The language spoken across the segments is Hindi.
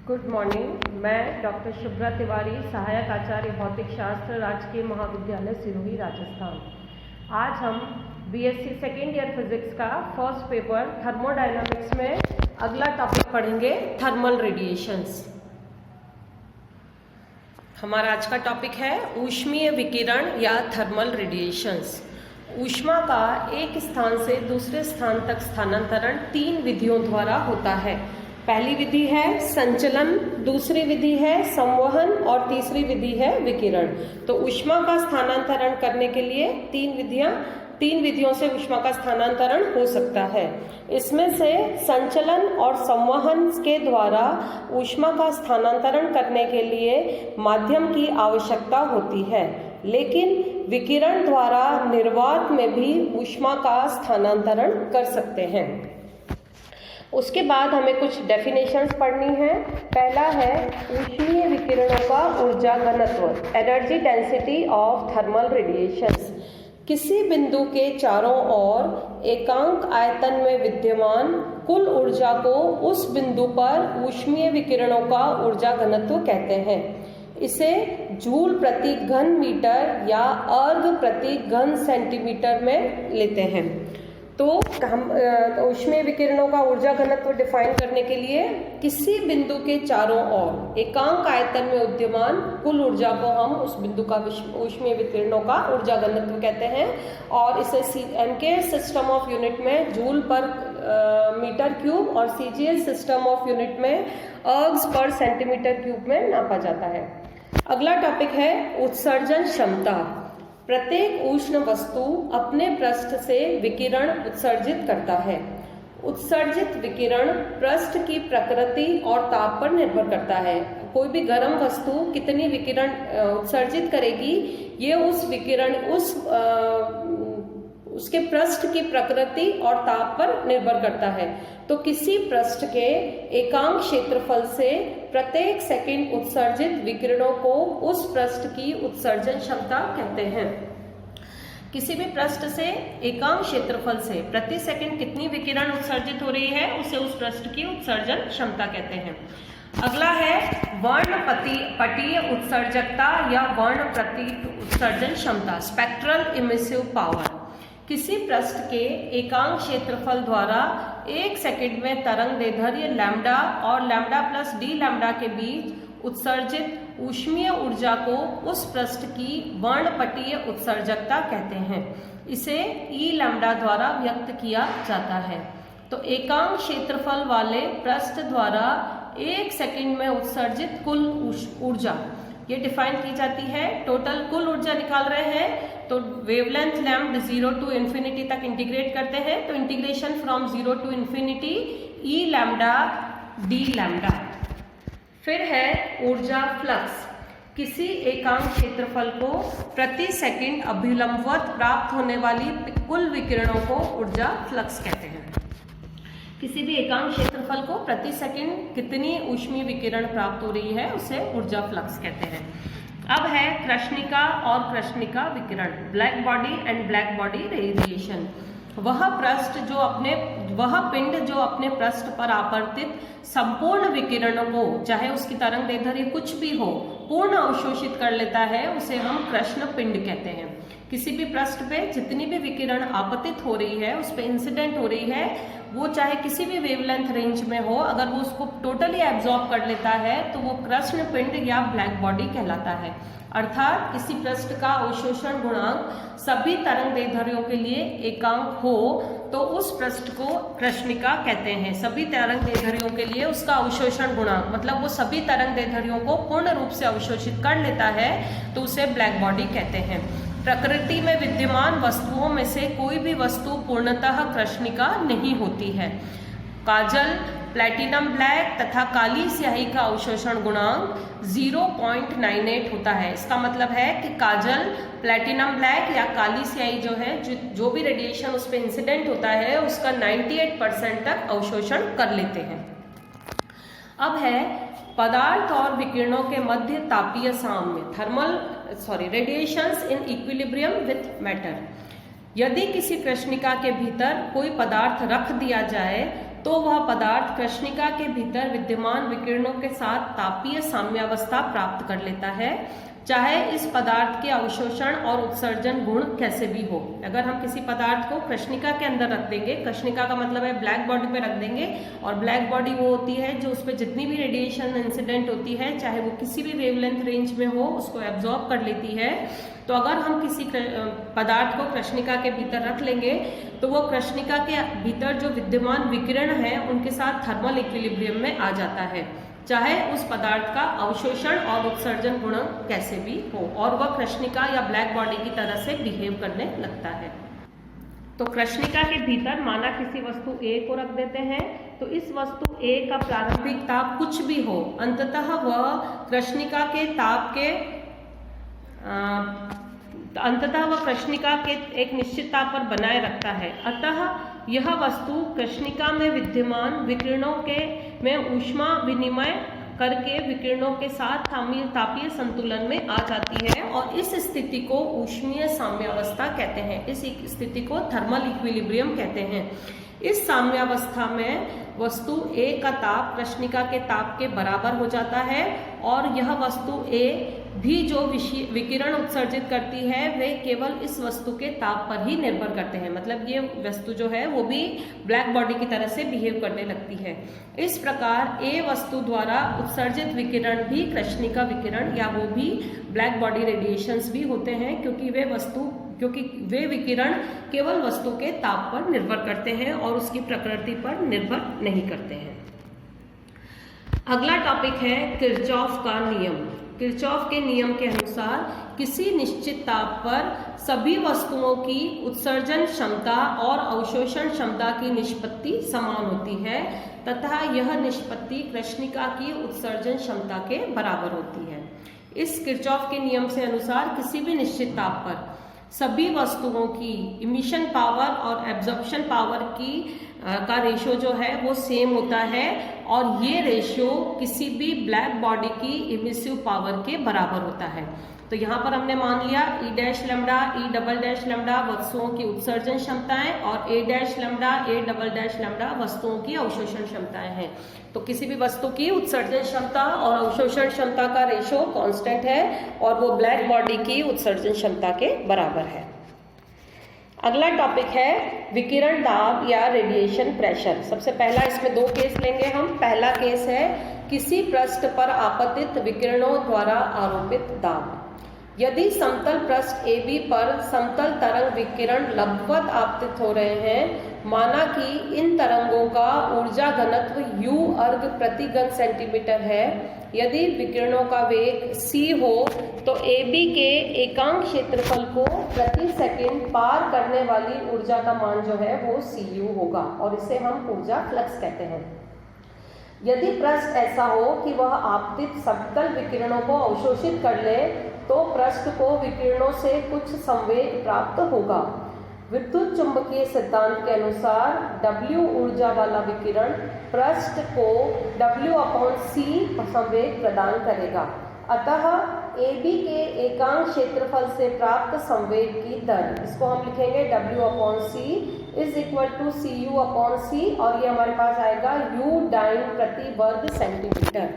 Good morning. मैं डॉक्टर शुभ्रा तिवारी, सहायक आचार्य भौतिक शास्त्र, राजकीय महाविद्यालय सिरोही, राजस्थान। आज हम बीएससी सेकेंड ईयर फिजिक्स का फर्स्ट पेपर थर्मोडायनामिक्स में अगला टॉपिक पढ़ेंगे, थर्मल रेडिएशंस। हमारा आज का टॉपिक है ऊष्मीय विकिरण या थर्मल रेडिएशंस। ऊष्मा का एक स्थान से दूसरे स्थान तक स्थानांतरण 3 विधियों द्वारा होता है। पहली विधि है संचलन, दूसरी विधि है संवहन और तीसरी विधि है विकिरण। तो ऊष्मा का स्थानांतरण करने के लिए 3 विधियों से ऊष्मा का स्थानांतरण हो सकता है। इसमें से संचलन और संवहन के द्वारा ऊष्मा का स्थानांतरण करने के लिए माध्यम की आवश्यकता होती है, लेकिन विकिरण द्वारा निर्वात में भी ऊष्मा का स्थानांतरण कर सकते हैं। उसके बाद हमें कुछ डेफिनेशंस पढ़नी है। पहला है ऊष्मीय विकिरणों का ऊर्जा घनत्व, energy density of thermal radiations. किसी बिंदु के चारों ओर एकांक आयतन में विद्यमान कुल ऊर्जा को उस बिंदु पर ऊष्मीय विकिरणों का ऊर्जा घनत्व कहते हैं। इसे जूल प्रति घन मीटर या अर्ग प्रति घन सेंटीमीटर में लेते हैं। तो हम ऊष्मीय विकिरणों का ऊर्जा घनत्व डिफाइन करने के लिए किसी बिंदु के चारों ओर एकांक आयतन में विद्यमान कुल ऊर्जा को हम उस बिंदु का ऊष्मीय विकिरणों का ऊर्जा घनत्व कहते हैं, और इसे एमके सिस्टम ऑफ यूनिट में जूल पर मीटर क्यूब और सीजीएस सिस्टम ऑफ यूनिट में अर्ग्स पर सेंटीमीटर क्यूब में नापा जाता है। अगला टॉपिक है उत्सर्जन क्षमता। प्रत्येक उष्ण वस्तु अपने पृष्ठ से विकिरण उत्सर्जित करता है। उत्सर्जित विकिरण पृष्ठ की प्रकृति और ताप पर निर्भर करता है। कोई भी गर्म वस्तु कितनी विकिरण उत्सर्जित करेगी, ये उस विकिरण उसके पृष्ठ की प्रकृति और ताप पर निर्भर करता है। तो किसी पृष्ठ के एकांक क्षेत्रफल से प्रत्येक सेकंड उत्सर्जित विकिरणों को उस पृष्ठ की उत्सर्जन क्षमता कहते हैं। किसी भी पृष्ठ से एकांक क्षेत्रफल से प्रति सेकंड कितनी विकिरण उत्सर्जित हो रही है, उसे उस पृष्ठ की उत्सर्जन क्षमता कहते हैं। अगला है वर्णपटीय उत्सर्जकता या वर्णपटीय उत्सर्जन क्षमता, स्पेक्ट्रल इमिसिव पावर। किसी पृष्ठ के एकांक क्षेत्रफल द्वारा 1 सेकंड में तरंग दैर्ध्य लैम्डा और लैम्डा प्लस डी लैम्डा के बीच उत्सर्जित ऊष्मीय ऊर्जा को उस पृष्ठ की वर्णपटीय उत्सर्जकता कहते हैं। इसे ई लैम्डा द्वारा व्यक्त किया जाता है। तो एकांक क्षेत्रफल वाले पृष्ठ द्वारा 1 सेकंड में उत्सर्जित कुल ऊर्जा ये डिफाइन की जाती है। टोटल कुल ऊर्जा निकाल रहे हैं तो वेवलेंथ लैम्ड 0 टू इन्फिनिटी तक इंटीग्रेट करते हैं। तो integration from 0 to infinity E lambda d lambda. फिर है ऊर्जा फ्लक्स। किसी एकांक क्षेत्रफल को प्रति सेकंड अभिलंबवत प्राप्त होने वाली कुल विकिरणों को ऊर्जा फ्लक्स कहते हैं। किसी भी एकांक क्षेत्रफल को प्रति सेकंड कितनी ऊष्मीय विकिरण प्राप्त हो रही है, उसे ऊर्जा फ्लक्स कहते हैं। अब है कृष्णिका और कृष्णिका विकिरण, black body and black body radiation. वह पिंड जो अपने पृष्ठ पर आपतित संपूर्ण विकिरणों को, चाहे उसकी तरंग दैर्ध्य कुछ भी हो, पूर्ण अवशोषित कर लेता है, उसे हम कृष्ण पिंड कहते हैं। किसी भी पृष्ठ पे जितनी भी विकिरण आपतित हो रही है, उस पे इंसिडेंट हो रही है, वो चाहे किसी भी वेवलेंथ रेंज में हो, अगर वो उसको टोटली एब्जॉर्ब कर लेता है तो वो कृष्ण पिंड या ब्लैक बॉडी कहलाता है। अर्थात किसी पृष्ठ का अवशोषण गुणांक सभी तरंग दैर्ध्यों के लिए एकांक हो तो उस पृष्ठ को कृष्णिका कहते हैं। सभी तरंग दैर्ध्यों के लिए उसका अवशोषण गुणांक, मतलब वो सभी तरंग दैर्ध्यों को पूर्ण रूप से अवशोषित कर लेता है, तो उसे ब्लैक बॉडी कहते हैं। प्रकृति में विद्यमान वस्तुओं में से कोई भी वस्तु पूर्णतः कृष्णिका नहीं होती है। काजल, प्लैटिनम ब्लैक तथा काली स्याही का अवशोषण गुणांक 0.98 होता है। इसका मतलब है कि काजल, प्लैटिनम ब्लैक या काली स्याही जो है, जो भी रेडिएशन उस पर इंसिडेंट होता है, उसका 98% तक अवशोषण कर लेते हैं। अब है पदार्थ और विकिरणों के मध्य तापीय साम्य, radiations in equilibrium with matter. यदि किसी कृष्णिका के भीतर कोई पदार्थ रख दिया जाए तो वह पदार्थ कृष्णिका के भीतर विद्यमान विकिरणों के साथ तापीय साम्यावस्था प्राप्त कर लेता है, चाहे इस पदार्थ के अवशोषण और उत्सर्जन गुण कैसे भी हो। अगर हम किसी पदार्थ को कृष्णिका के अंदर रख देंगे, कृष्णिका का मतलब है ब्लैक बॉडी पे रख देंगे, और ब्लैक बॉडी वो होती है जो उस पर जितनी भी रेडिएशन इंसिडेंट होती है, चाहे वो किसी भी वेवलेंथ रेंज में हो, उसको एब्जॉर्ब कर लेती है। तो अगर हम किसी पदार्थ को कृष्णिका के भीतर रख लेंगे तो वो कृष्णिका के भीतर जो विद्यमान विकिरण है उनके साथ थर्मल इक्विलिब्रियम में आ जाता है, चाहे उस पदार्थ का अवशोषण और उत्सर्जन गुण कैसे भी हो, और वह कृष्णिका या ब्लैक बॉडी की तरह से बिहेव करने लगता है। तो कृष्णिका के भीतर माना किसी वस्तु A को रख देते हैं, तो इस वस्तु A का प्रारंभिक ताप कुछ भी हो, अंततः वह कृष्णिका के ताप के एक निश्चित ताप पर बनाए रखता है। अतः यह वस्तु कृष्णिका में विद्यमान विकिरणों में ऊष्मा विनिमय करके विकिरणों के साथ तापीय संतुलन में आ जाती है, और इस स्थिति को ऊष्मीय साम्यावस्था कहते हैं। इस स्थिति को थर्मल इक्विलिब्रियम कहते हैं। इस साम्यावस्था में वस्तु A का ताप कृष्णिका के ताप के बराबर हो जाता है, और यह वस्तु A भी जो विकिरण उत्सर्जित करती है वे केवल इस वस्तु के ताप पर ही निर्भर करते हैं। मतलब ये वस्तु जो है वो भी ब्लैक बॉडी की तरह से बिहेव करने लगती है। इस प्रकार A वस्तु द्वारा उत्सर्जित विकिरण भी कृष्णिका विकिरण या वो भी ब्लैक बॉडी रेडिएशंस भी होते हैं, क्योंकि वे विकिरण केवल वस्तु के ताप पर निर्भर करते हैं और उसकी प्रकृति पर निर्भर नहीं करते हैं। अगला टॉपिक है किरचॉफ का नियम। किरचॉफ के नियम के अनुसार किसी निश्चित ताप पर सभी वस्तुओं की उत्सर्जन क्षमता और अवशोषण क्षमता की निष्पत्ति समान होती है, तथा यह निष्पत्ति कृष्णिका की उत्सर्जन क्षमता के बराबर होती है। इस किरचॉफ के नियम से अनुसार किसी भी निश्चित ताप पर सभी वस्तुओं की इमिशन पावर और एब्जॉर्प्शन पावर का रेशियो जो है वो सेम होता है, और ये रेशियो किसी भी ब्लैक बॉडी की इमिसिव पावर के बराबर होता है। तो यहाँ पर हमने मान लिया E dash lambda E double dash lambda वस्तुओं की उत्सर्जन क्षमताएं और A dash lambda A double dash lambda वस्तुओं की अवशोषण क्षमताएं हैं। तो किसी भी वस्तु की उत्सर्जन क्षमता और अवशोषण क्षमता का रेशियो कांस्टेंट है, और वो ब्लैक बॉडी की उत्सर्जन क्षमता के बराबर है। अगला टॉपिक है विकिरण दाब या रेडिएशन प्रेशर। सबसे पहला इसमें दो केस लेंगे हम। पहला केस है किसी पृष्ठ पर आपतित विकिरणों द्वारा आरोपित दाब। यदि समतल पृष्ठ AB पर समतल तरंग विकिरण लंबवत आपतित हो रहे हैं, माना कि इन तरंगों का ऊर्जा घनत्व U अर्ग प्रति घन सेंटीमीटर है। यदि विकिरणों का वेग c हो तो AB के एकांक क्षेत्रफल को प्रति सेकंड पार करने वाली ऊर्जा का मान जो है वो Cu होगा, और इसे हम ऊर्जा फ्लक्स कहते हैं। यदि पृष्ठ ऐसा हो कि वह आपतित समतल विकिरणों को अवशोषित कर ले तो पृष्ठ को विकिरणों से कुछ संवेग प्राप्त होगा। विद्युत चुंबकीय सिद्धांत के अनुसार W ऊर्जा वाला विकिरण पृष्ठ को W/c संवेग प्रदान करेगा। अतः AB के एकांक क्षेत्रफल से प्राप्त संवेग की दर, इसको हम लिखेंगे W/c is equal to Cu/c, और ये हमारे पास आएगा U डाइन प्रति वर्ग सेंटीमीटर।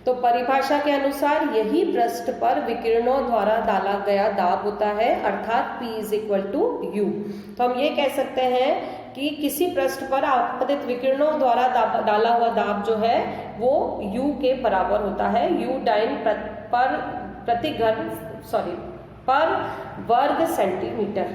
तो परिभाषा के अनुसार यही पृष्ठ पर विकिरणों द्वारा डाला गया दाब होता है, अर्थात P is equal to U। तो हम ये कह सकते हैं कि किसी पृष्ठ पर आपतित विकिरणों द्वारा डाला हुआ दाब जो है वो U के बराबर होता है, U डाइन पर वर्ग सेंटीमीटर।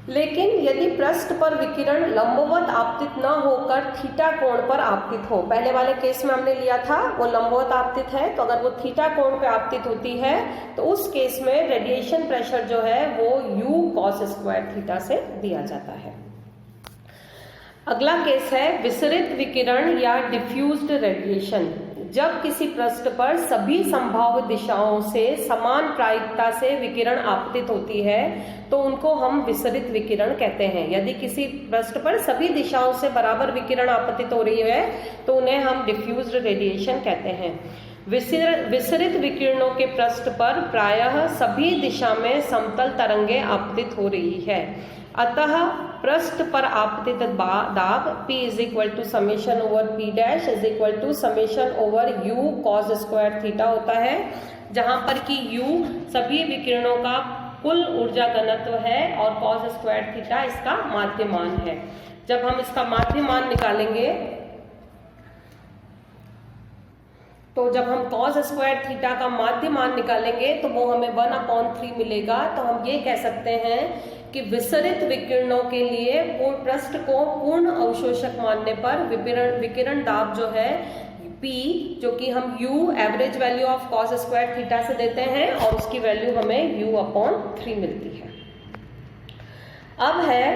लेकिन यदि पृष्ठ पर विकिरण लंबवत आपतित न होकर थीटा कोण पर आपतित हो, पहले वाले केस में हमने लिया था वो लंबवत आपतित है, तो अगर वो थीटा कोण पर आपतित होती है तो उस केस में रेडिएशन प्रेशर जो है वो U cos स्क्वायर थीटा से दिया जाता है। अगला केस है विसरित विकिरण या डिफ्यूज्ड रेडिएशन। जब किसी पृष्ठ पर सभी संभाव्य दिशाओं से समान प्रायिकता से विकिरण आपतित होती है तो उनको हम विसरित विकिरण कहते हैं। यदि किसी पृष्ठ पर सभी दिशाओं से बराबर विकिरण आपतित हो रही है तो उन्हें हम डिफ्यूज्ड रेडिएशन कहते हैं। विसरित विकिरणों के पृष्ठ पर प्रायः सभी दिशा में समतल तरंगें आपतित हो रही है। अतः पृष्ठ पर आपतित दाब P is equal to summation over P dash is equal to summation over U cos square theta होता है, जहां पर कि U सभी विकिरणों का कुल ऊर्जा घनत्व है और cos स्क्वायर थीटा इसका माध्य मान है। जब हम इसका माध्य मान निकालेंगे तो जब हम cos स्क्वायर थीटा का माध्य मान निकालेंगे तो वो हमें 1/3 मिलेगा। तो हम ये कह सकते हैं कि विसरित विकिरणों के लिए पृष्ठ को पूर्ण अवशोषक मानने पर विकिरण दाब जो है P, जो कि हम U average value of cos square theta से देते हैं और उसकी वैल्यू हमें U/3 मिलती है। अब है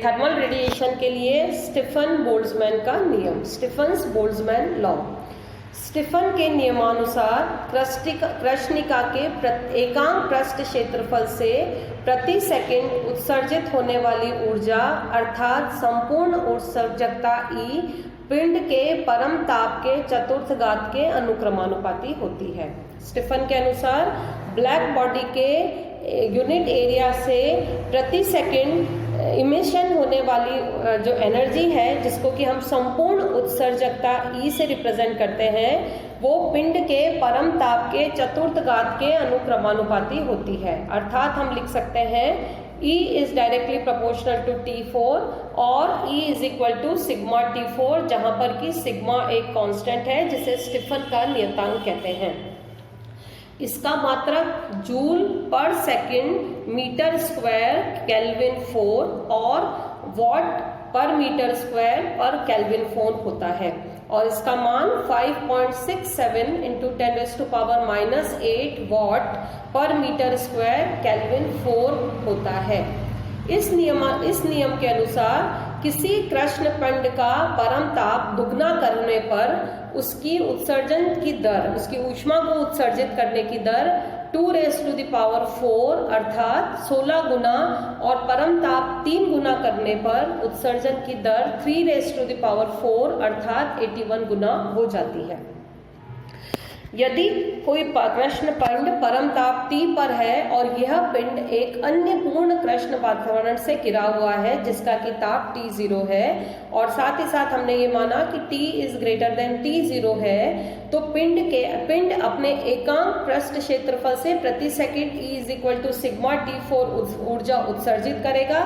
थर्मल रेडिएशन के लिए स्टीफन बोल्ट्जमैन का नियम, स्टीफन्स बोल्ट्जमैन लॉ। स्टीफन के नियमानुसार कृष्णिका के एकांक पृष्ठ क्षेत्रफल से प्रति सेकंड उत्सर्जित होने वाली ऊर्जा अर्थात संपूर्ण उत्सर्जकता E पिंड के परम ताप के चतुर्थ घात के अनुक्रमानुपाती होती है। स्टीफन के अनुसार ब्लैक बॉडी के यूनिट एरिया से प्रति सेकंड इमिशन होने वाली जो एनर्जी है, जिसको कि हम संपूर्ण उत्सर्जकता E से रिप्रेजेंट करते हैं, वो पिंड के परम ताप के चतुर्थ घात के अनुक्रमानुपाती होती है। अर्थात हम लिख सकते हैं E is directly proportional to T4 और E is equal to sigma T4, जहां पर कि सिग्मा एक कांस्टेंट है जिसे स्टीफन का नियतांक कहते हैं। इसका मात्रक जूल पर सेकंड मीटर स्क्वायर केल्विन 4 और वॉट पर मीटर स्क्वायर पर केल्विन 4 होता है और इसका मान 5.67 इंटू 10⁻⁻8 वॉट पर मीटर स्क्वायर केल्विन 4 होता है। इस नियम के अनुसार किसी कृष्ण पिंड का परम ताप दुगना करने पर उसकी उत्सर्जन की दर, उसकी ऊष्मा को उत्सर्जित करने की दर 2⁴ अर्थात 16 गुना और परम ताप 3 गुना करने पर उत्सर्जन की दर 3⁴ अर्थात 81 गुना हो जाती है। यदि कोई कृष्ण पिंड परम ताप T पर है और यह पिंड एक अन्य पूर्ण कृष्ण वातावरण से घिरा हुआ है जिसका कि ताप T0 है और साथ ही साथ हमने ये माना कि T is greater than T0 है, तो पिंड अपने एकांक पृष्ठ क्षेत्रफल से प्रति second E is equal to sigma T4 ऊर्जा उत्सर्जित करेगा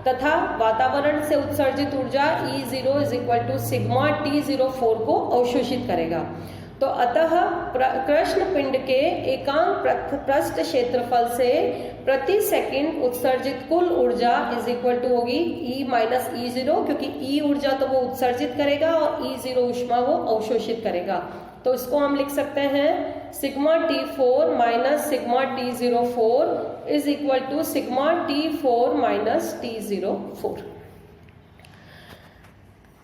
तथा वातावरण से उत्सर्जित ऊर्जा E0 is equal to sigma T04 को अवशोषित करेगा। तो अतः कृष्ण पिंड के एकांक पृष्ठ क्षेत्रफल से प्रति सेकंड उत्सर्जित कुल ऊर्जा इज इक्वल टू होगी E माइनस E0, क्योंकि E ऊर्जा तो वो उत्सर्जित करेगा और E0 ऊष्मा वो अवशोषित करेगा। तो इसको हम लिख सकते हैं sigma T4 minus sigma T04 is equal to sigma T4 minus T04।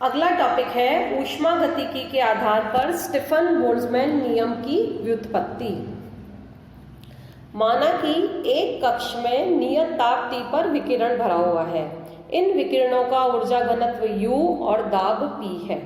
अगला टॉपिक है ऊष्मा गतिकी के आधार पर स्टीफन बोल्ट्जमैन नियम की व्युत्पत्ति। माना कि एक कक्ष में नियत ताप T पर विकिरण भरा हुआ है। इन विकिरणों का ऊर्जा घनत्व U और दाब P है।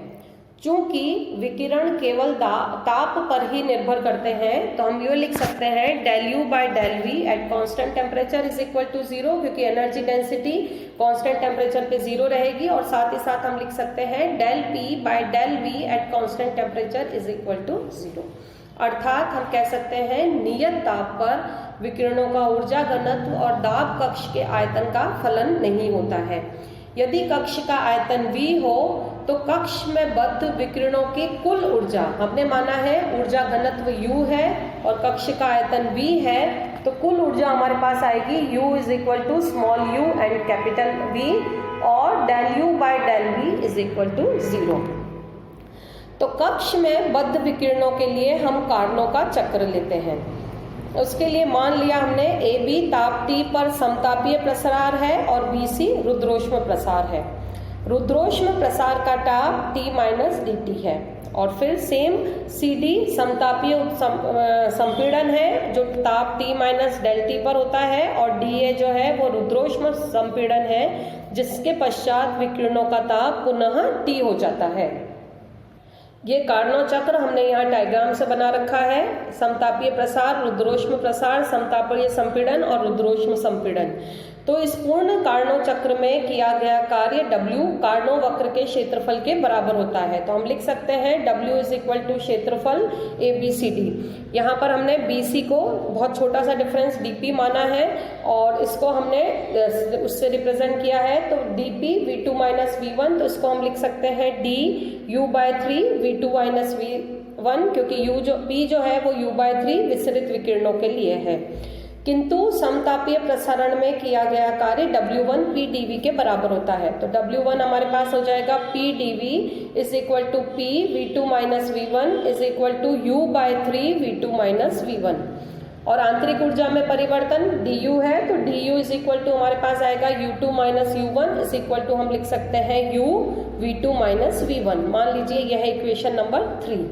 चूंकि विकिरण केवल ताप पर ही निर्भर करते हैं, तो हम ये लिख सकते हैं del U by del V at constant temperature is equal to 0, क्योंकि एनर्जी डेंसिटी कांस्टेंट टेम्परेचर पे 0 रहेगी। और साथ ही साथ हम लिख सकते हैं del P by del V at constant temperature is equal to 0। अर्थात हम कह सकते हैं नियत ताप पर विकिरणों का ऊर्जा घनत्व और दाब कक्ष के आयतन का फलन नहीं होता है। यदि कक्ष का आयतन V हो तो कक्ष में बद्ध विकिरणों की कुल ऊर्जा, हमने माना है ऊर्जा घनत्व U है और कक्ष का आयतन V है, तो कुल ऊर्जा हमारे पास आएगी U is equal to small u and capital V और del U by del V is equal to 0। तो कक्ष में बद्ध विकिरणों के लिए हम कारणों का चक्र लेते हैं। उसके लिए मान लिया हमने AB ताप T पर समतापीय प्रसार है और BC रुद्रोष्म प्रसार है। रुद्रोष्म प्रसार का ताप T माइनस dt है और फिर सेम CD समतापीय संपीड़न है जो ताप T माइनस डेल T पर होता है और DA जो है वो रुद्रोष्म संपीड़न है जिसके पश्चात विकिरणों का ताप पुनः T हो जाता है। ये कार्नो चक्र हमने यहाँ डायग्राम से बना रखा है। समतापीय प्रसार, रुद्रोष्म प्रसार, समतापीय संपीड़न और रुद्रोष्म संपीड़न। तो इस पूर्ण कार्नो चक्र में किया गया कार्य W कार्नो वक्र के क्षेत्रफल के बराबर होता है। तो हम लिख सकते हैं W इज इक्वल टू क्षेत्रफल ABCD। यहाँ पर हमने BC को बहुत छोटा सा डिफरेंस DP माना है और इसको हमने उससे रिप्रेजेंट किया है। तो DP V2 माइनस V1, तो इसको हम लिख सकते हैं DU/3 V2 माइनस V1, क्योंकि P जो है वो U/3 विसरित विकिरणों के लिए है। किंतु समतापीय प्रसारण में किया गया कार्य W1 PdV के बराबर होता है। तो W1 हमारे पास हो जाएगा PdV is equal to P V2 minus V1 is equal to U/3 V2 minus V1। और आंतरिक ऊर्जा में परिवर्तन du है, तो du इज इक्वल टू हमारे पास आएगा U2 minus U1 is equal to हम लिख सकते हैं U V2 माइनस V1। मान लीजिए यह है इक्वेशन नंबर 3।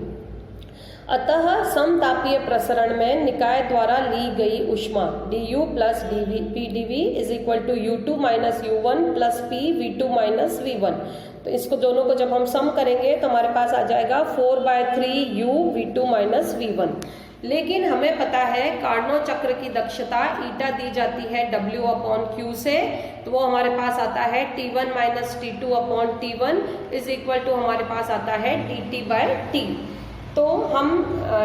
अतः समतापीय प्रसरण में निकाय द्वारा ली गई ऊष्मा du plus PdV is equal to U2 minus U1 plus P V2 minus V1। तो इसको दोनों को जब हम सम करेंगे तो हमारे पास आ जाएगा 4/3 U V2 माइनस V1। लेकिन हमें पता है कार्नो चक्र की दक्षता ईटा दी जाती है W/Q से, तो वो हमारे पास आता है T1 minus T2/T1 is equal to हमारे पास आता है dt/T। तो हम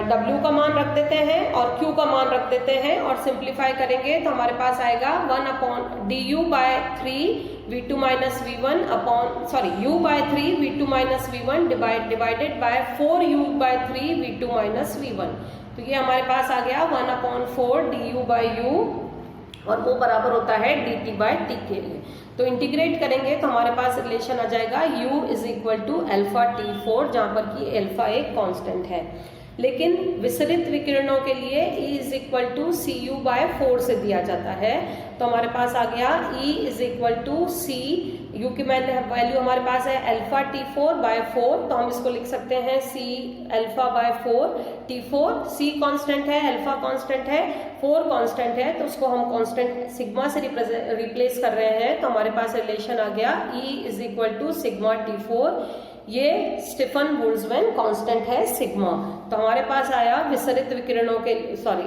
W का मान रख देते हैं और Q का मान रख देते हैं और सिंप्लीफाई करेंगे तो हमारे पास आएगा du/3 V2 minus V1 U/3 V2 minus V1 divided by 4U/3 V2 minus V1। तो ये हमारे पास आ गया 1/4 du/U और वो बराबर होता है dt/T के लिए। तो इंटीग्रेट करेंगे तो हमारे पास रिलेशन आ जाएगा U is equal to αT4, जहाँ पर कि अल्फा एक कांस्टेंट है। लेकिन विसरित विकिरणों के लिए E is equal to CU/4 से दिया जाता है। तो हमारे पास आ गया E is equal to C, U की वैल्यू हमारे पास है αT4/4, तो हम इसको लिख सकते हैं C α/4 T4। C कांस्टेंट है, अल्फा कांस्टेंट है, 4 कांस्टेंट है, तो उसको हम कांस्टेंट सिग्मा से रिप्लेस कर रहे हैं। तो हमारे पास रिलेशन आ गया E is equal to sigma T4। ये स्टीफन बोल्ट्जमैन कांस्टेंट है सिग्मा। तो हमारे पास आया विसरित विकिरणों के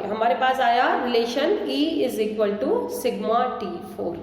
हमारे पास आया relation E is equal to sigma T4।